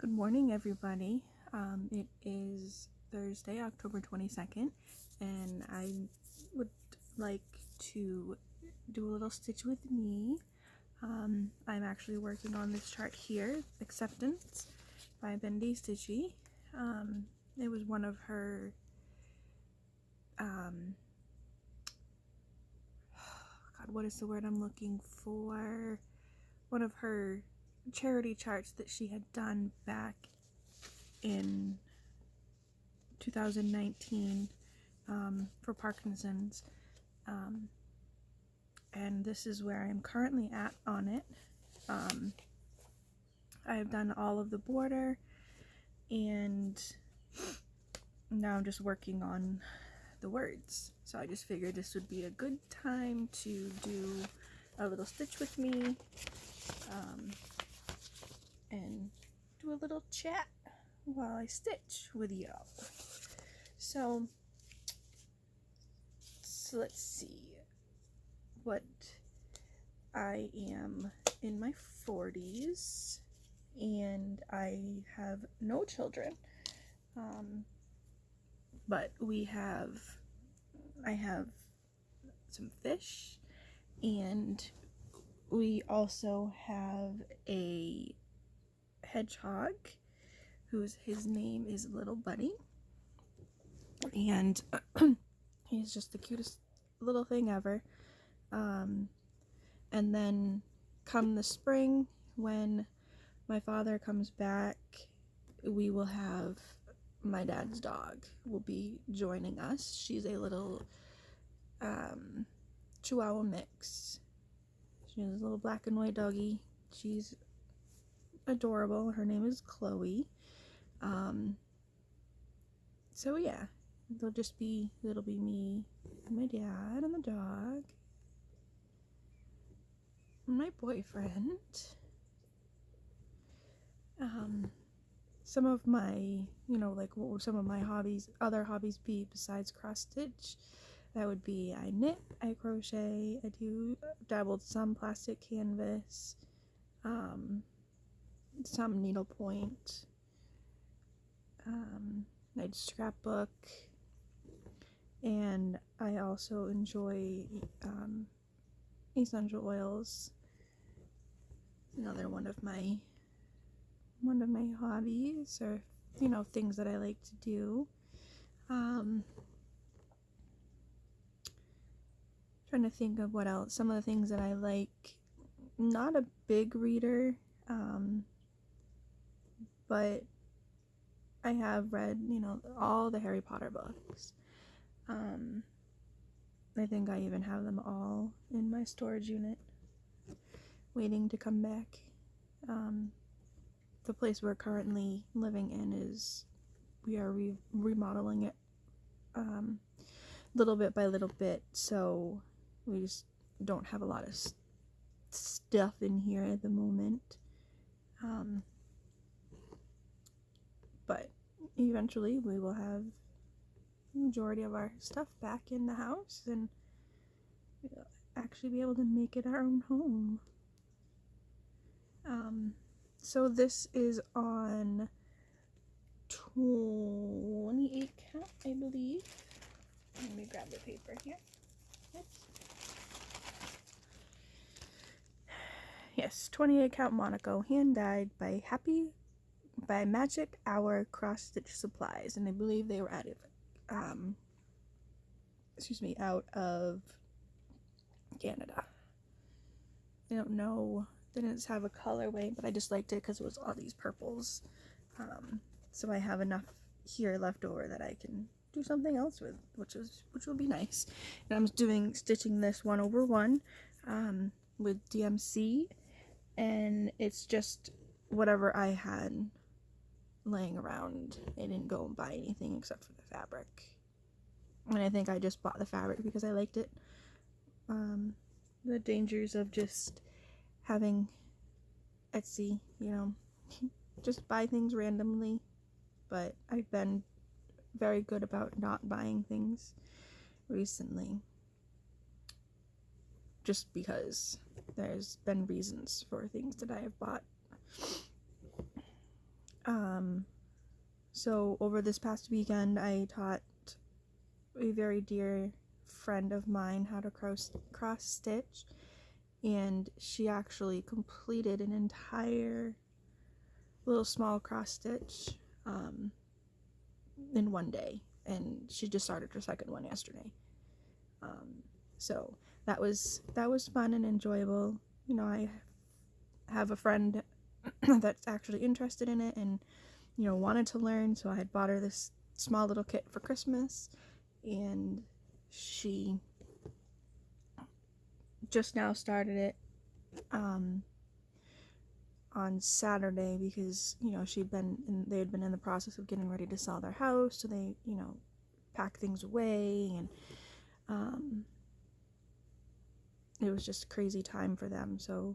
Good morning, everybody. It is Thursday, October 22nd, and I would like to do a little stitch with me. I'm actually working on this chart here, Acceptance by Bendy Stitchy. It was one of her God, what is the word I'm looking for? One of her charity charts that she had done back in 2019 for Parkinson's, and this is where I'm currently at on it. I have done all of the border, and now I'm just working on the words, so I just figured this would be a good time to do a little stitch with me and do a little chat while I stitch with y'all. So let's see. What I am in my 40s and I have no children, but I have some fish, and we also have a hedgehog his name is Little Buddy, and he's just the cutest little thing ever. And then come the spring, when my father comes back, we will have my dad's dog will be joining us. She's a little Chihuahua mix. She's a little black and white doggy. She's adorable. Her name is Chloe. So yeah, it'll be me and my dad and the dog, my boyfriend. Some of my, what would some of my other hobbies be besides cross stitch? That would be I knit, I crochet, I dabbled some plastic canvas, some needlepoint, I scrapbook, and I also enjoy essential oils. Another one of my hobbies, or things that I like to do. Trying to think of what else. Some of the things that I like. Not a big reader, but I have read all the Harry Potter books. I think I even have them all in my storage unit, waiting to come back. The place we're currently living in we are remodeling it little bit by little bit, so we just don't have a lot of stuff in here at the moment. But eventually we will have the majority of our stuff back in the house and we'll actually be able to make it our own home. So this is on 28 count, I believe. Let me grab the paper here. Yes, 28 count Monaco, hand dyed by Magic Hour Cross Stitch Supplies, and I believe they were out of Canada. I don't know. They didn't have a colorway, but I just liked it because it was all these purples. So I have enough here left over that I can do something else with, which will be nice. And I'm stitching this 1/1 with DMC, and it's just whatever I had laying around. I didn't go and buy anything except for the fabric, and I think I just bought the fabric because I liked it. The dangers of just having Etsy, just buy things randomly, but I've been very good about not buying things recently, just because there's been reasons for things that I have bought. So over this past weekend, I taught a very dear friend of mine how to cross stitch, and she actually completed an entire little small cross stitch in one day, and she just started her second one yesterday. So that was fun and enjoyable. You know, I have a friend that's actually interested in it and, you know, wanted to learn, so I had bought her this small little kit for Christmas, and she just now started it on Saturday because, you know, they had been in the process of getting ready to sell their house, so they, you know, pack things away, and it was just a crazy time for them. So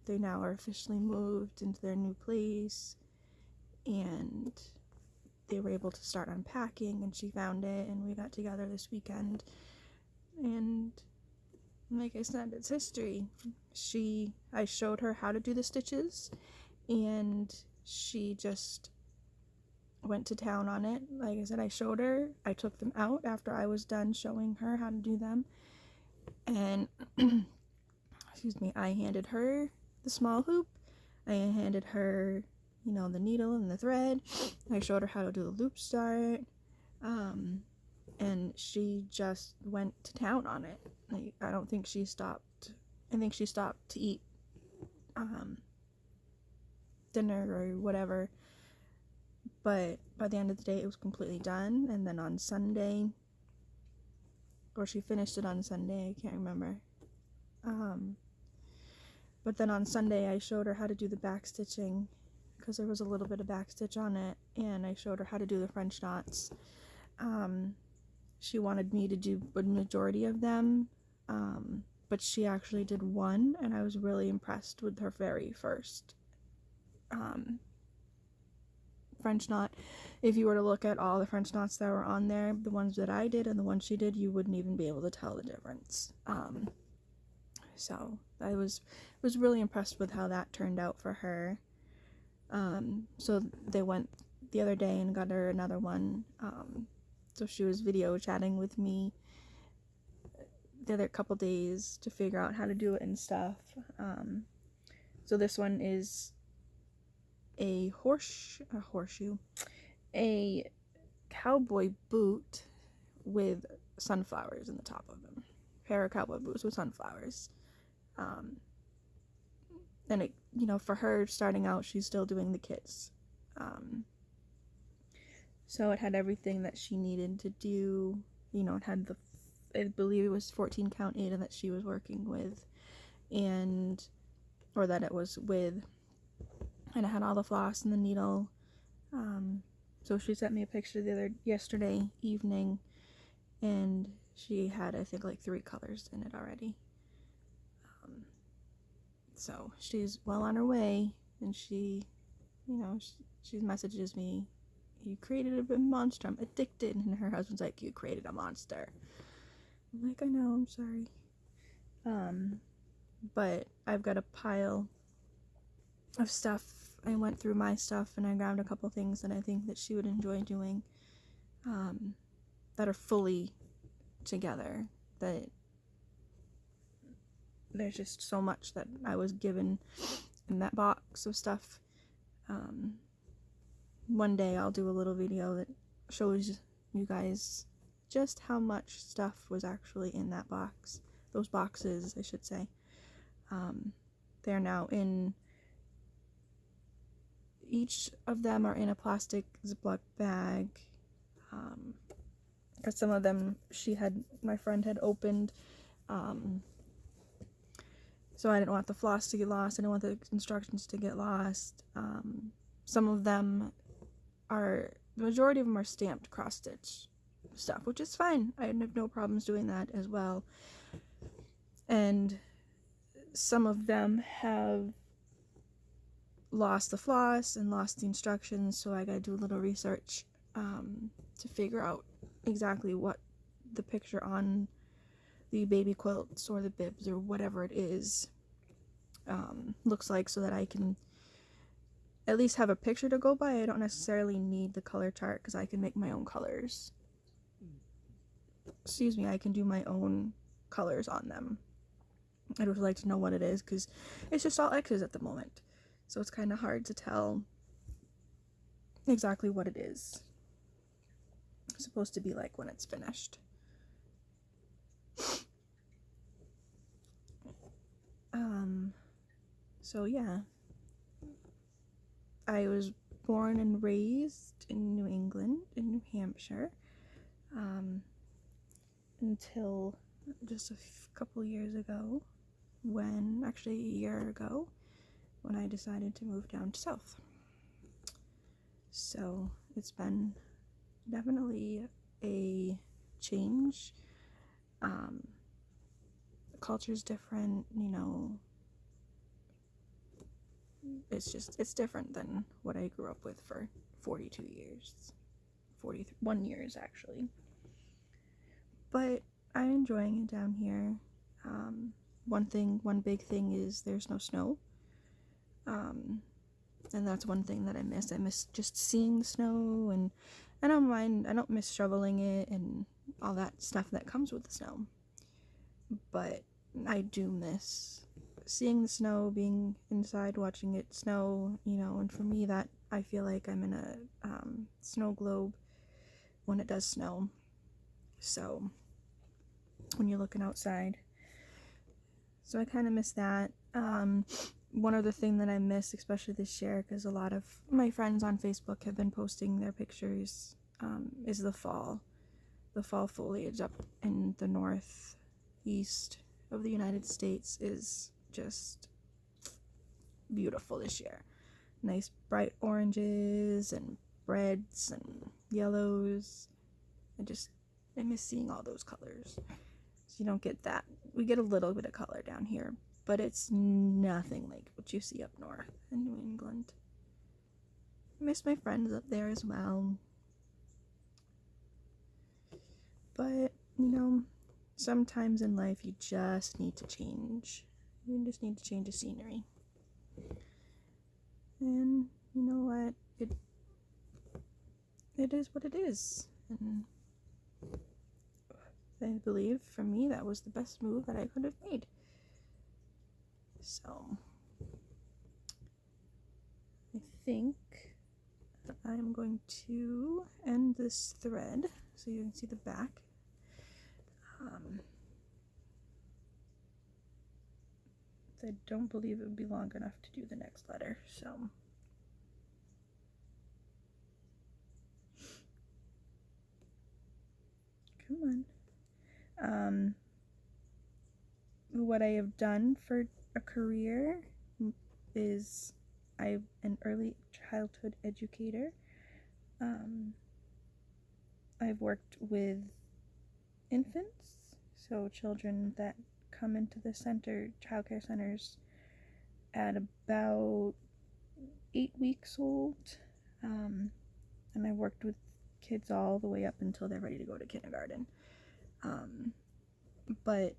they now are officially moved into their new place, and they were able to start unpacking, and she found it, and we got together this weekend, and like I said, it's history. I showed her how to do the stitches, and she just went to town on it. Like I said, I took them out after I was done showing her how to do them, and excuse me, I handed her the small hoop, I handed her, you know, the needle and the thread, I showed her how to do the loop start, and she just went to town on it. Like, I don't think she stopped. I think she stopped to eat dinner or whatever, but by the end of the day it was completely done. And then on Sunday, or she finished it on Sunday, I can't remember, but then on Sunday I showed her how to do the back stitching because there was a little bit of back stitch on it, and I showed her how to do the French knots. She wanted me to do a majority of them, but she actually did one, and I was really impressed with her very first French knot. If you were to look at all the French knots that were on there, the ones that I did and the ones she did, you wouldn't even be able to tell the difference. So I was really impressed with how that turned out for her. So they went the other day and got her another one. So she was video chatting with me the other couple days to figure out how to do it and stuff. So this one is a cowboy boot with sunflowers in the top of them. A pair of cowboy boots with sunflowers. And it, you know, for her starting out, she's still doing the kits. So it had everything that she needed to do. You know, it had I believe it was 14 count Ada that she was working with, or that it was with, and it had all the floss and the needle. So she sent me a picture yesterday evening, and she had, I think, like 3 colors in it already. So she's well on her way, and she messages me, "You created a monster, I'm addicted," and her husband's like, "You created a monster." I'm like, "I know, I'm sorry." But I've got a pile of stuff. I went through my stuff and I grabbed a couple things that I think that she would enjoy doing, that are fully together, that there's just so much that I was given in that box of stuff. One day I'll do a little video that shows you guys just how much stuff was actually in that box. Those boxes, I should say. They're now in, each of them are in a plastic Ziploc bag. Because some of them my friend had opened. So I didn't want the floss to get lost. I didn't want the instructions to get lost. Some of them the majority of them are stamped cross-stitch stuff, which is fine. I have no problems doing that as well. And some of them have lost the floss and lost the instructions, so I gotta do a little research to figure out exactly what the picture on the baby quilts or the bibs or whatever it is looks like, so that I can at least have a picture to go by. I don't necessarily need the color chart because I can make my own colors. Excuse me, I can do my own colors on them. I would like to know what it is because it's just all X's at the moment. So it's kind of hard to tell exactly what it is. It's supposed to be like when it's finished. So yeah. I was born and raised in New England, in New Hampshire, until just a couple years ago, actually a year ago, when I decided to move down south. So it's been definitely a change. The culture's different, it's different than what I grew up with for 42 years. 41 years, actually. But I'm enjoying it down here. One big thing is there's no snow. And that's one thing that I miss. I miss just seeing the snow, and I don't miss shoveling it and all that stuff that comes with the snow. But I do miss seeing the snow, being inside, watching it snow, and for me that I feel like I'm in a snow globe when it does snow. So when you're looking outside. So I kind of miss that. One other thing that I miss, especially this year, because a lot of my friends on Facebook have been posting their pictures, is the fall. The fall foliage up in the northeast of the United States is just beautiful this year. Nice bright oranges and reds and yellows. I miss seeing all those colors. So you don't get that. We get a little bit of color down here, but it's nothing like what you see up north in New England. I miss my friends up there as well. But, sometimes in life you just need to change. You just need to change the scenery. And you know what? It is what it is. And I believe for me that was the best move that I could have made. So I think I'm going to end this thread so you can see the back. I don't believe it would be long enough to do the next letter, so come on. What I have done for a career is I'm an early childhood educator. I've worked with infants, so children that come into the childcare centers at about 8 weeks old, and I worked with kids all the way up until they're ready to go to kindergarten. But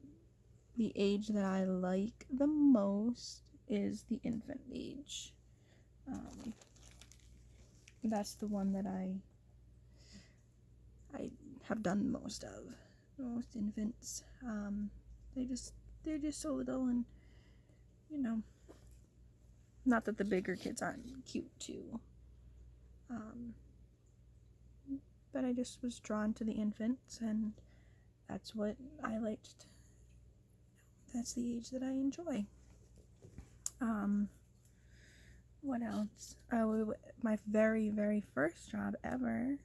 the age that I like the most is the infant age. That's the one that I have done most of. Most infants. They're just so little, and not that the bigger kids aren't cute too. But I just was drawn to the infants, and that's what I liked. That's the age that I enjoy. What else? My very, very first job ever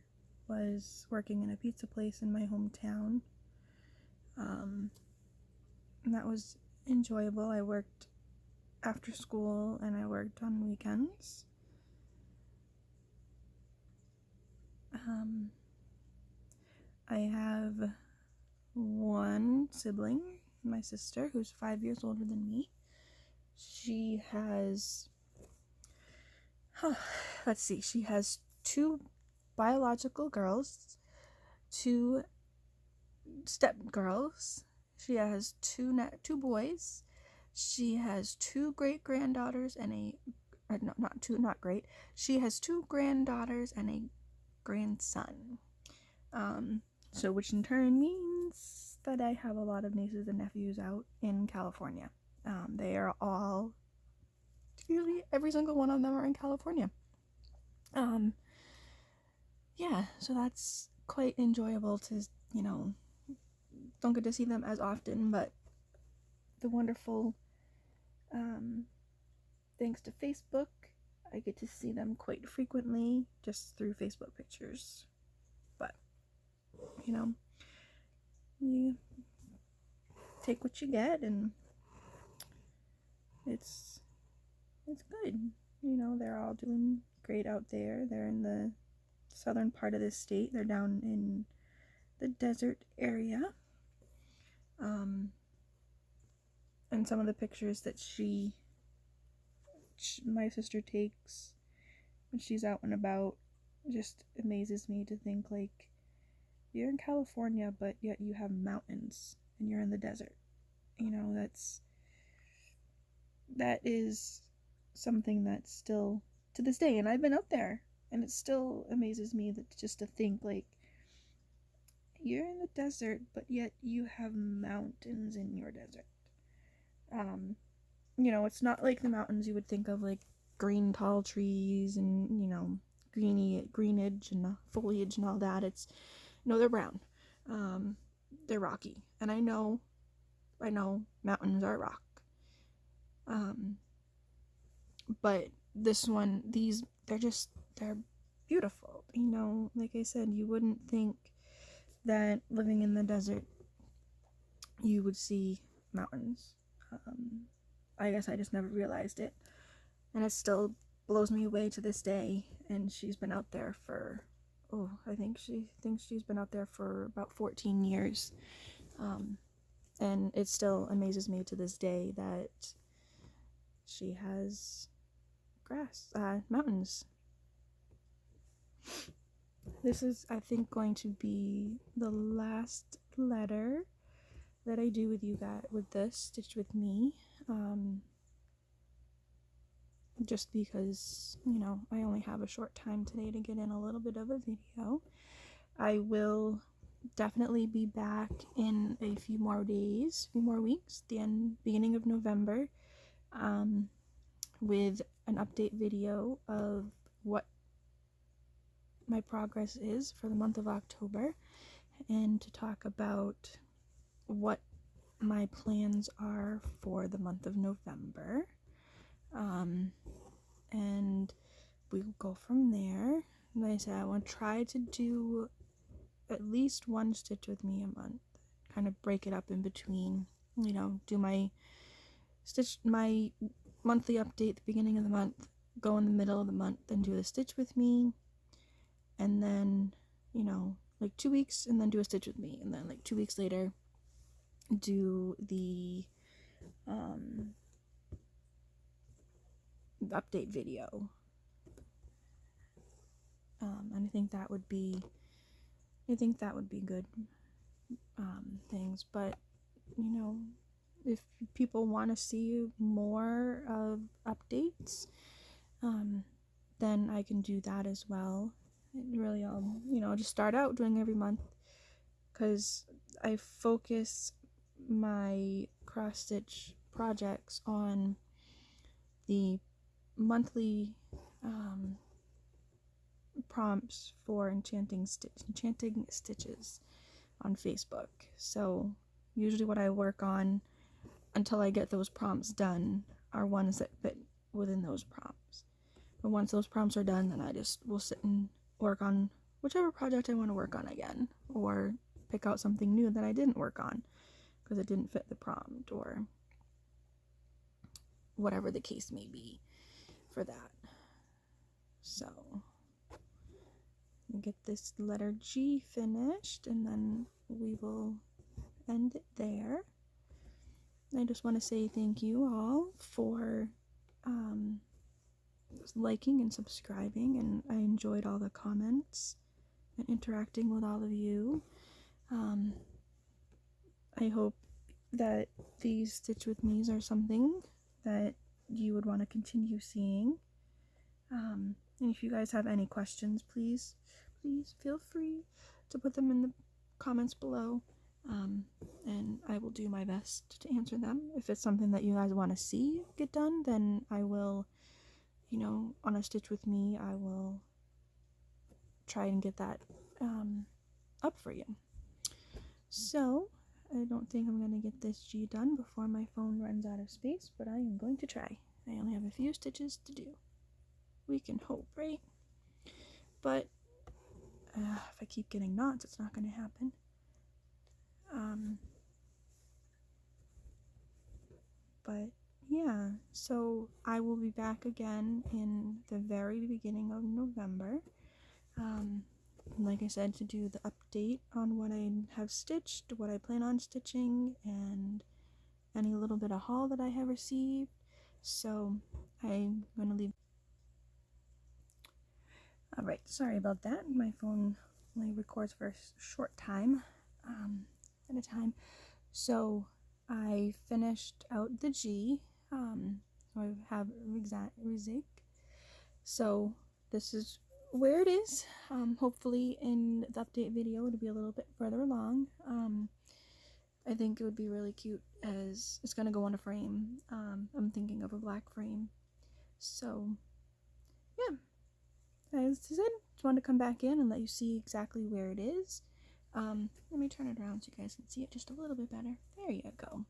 was working in a pizza place in my hometown. And that was enjoyable. I worked after school and I worked on weekends. I have one sibling, my sister, who's 5 years older than me. She has, she has 2 biological girls, 2 step girls. She has 2 boys. She has 2 great granddaughters and a no, not great. She has 2 granddaughters and a grandson. So which in turn means that I have a lot of nieces and nephews out in California. They are all, usually every single one of them are in California. Yeah, so that's quite enjoyable to, don't get to see them as often, but the wonderful, thanks to Facebook, I get to see them quite frequently just through Facebook pictures. But, you take what you get, and it's good. They're all doing great out there. They're in the southern part of the state. They're down in the desert area. And some of the pictures that my sister takes when she's out and about just amazes me to think, like, you're in California, but yet you have mountains and you're in the desert. That is something that's still to this day, and I've been out there, and it still amazes me that just to think, like, you're in the desert, but yet you have mountains in your desert. It's not like the mountains you would think of, like green tall trees and, greenage and foliage and all that. They're brown. They're rocky. And I know mountains are rock. But this one, they're beautiful. Like I said, you wouldn't think that living in the desert you would see mountains. I guess I just never realized it, and it still blows me away to this day. And she's been out there for, I think she thinks she's been out there for about 14 years, and it still amazes me to this day that she has mountains. This is, I think, going to be the last letter that I do with you guys, with this Stitch With Me. Just because, I only have a short time today to get in a little bit of a video. I will definitely be back in a few more weeks, beginning of November, with an update video of what my progress is for the month of October, and to talk about what my plans are for the month of November. And we will go from there. Like I said, I want to try to do at least one Stitch With Me a month. Kind of break it up in between. Do my monthly update at the beginning of the month, go in the middle of the month, then do a Stitch With Me, and then, like 2 weeks, and then do a Stitch With Me, and then like 2 weeks later, do the update video. And I think that would be good things. But if people want to see more of updates, then I can do that as well. And really, I'll just start out doing every month, because I focus my cross stitch projects on the monthly prompts for enchanting stitches on Facebook. So usually what I work on until I get those prompts done are ones that fit within those prompts. But once those prompts are done, then I just will sit and work on whichever project I want to work on again, or pick out something new that I didn't work on because it didn't fit the prompt, or whatever the case may be for that. So get this letter G finished, and then we will end it there. I just want to say thank you all for liking and subscribing, and I enjoyed all the comments and interacting with all of you. I hope that these Stitch With Me's are something that you would want to continue seeing. And if you guys have any questions, please feel free to put them in the comments below. And I will do my best to answer them. If it's something that you guys want to see get done, then I will, on a Stitch With Me, I will try and get that up for you. So, I don't think I'm going to get this G done before my phone runs out of space, but I am going to try. I only have a few stitches to do. We can hope, right? But if I keep getting knots, it's not going to happen. But yeah, so I will be back again in the very beginning of November. Like I said, to do the update on what I have stitched, what I plan on stitching, and any little bit of haul that I have received. So I'm going to leave. Alright, sorry about that. My phone only records for a short time at a time. So I finished out the G. So I have Rizig. So this is where it is. Hopefully in the update video it'll be a little bit further along. I think it would be really cute as it's going to go on a frame. I'm thinking of a black frame. So yeah, as I said, just wanted to come back in and let you see exactly where it is. Let me turn it around so you guys can see it just a little bit better. There you go.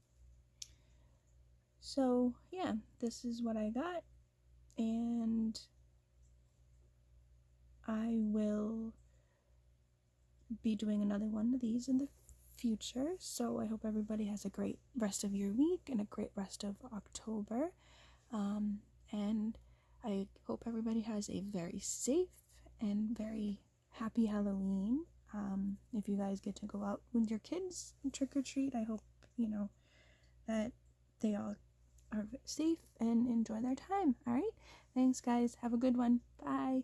So yeah, this is what I got, and I will be doing another one of these in the future. So I hope everybody has a great rest of your week and a great rest of October. And I hope everybody has a very safe and very happy Halloween. If you guys get to go out with your kids and trick or treat, I hope, that they all are safe and enjoy their time. All right. Thanks, guys. Have a good one. Bye.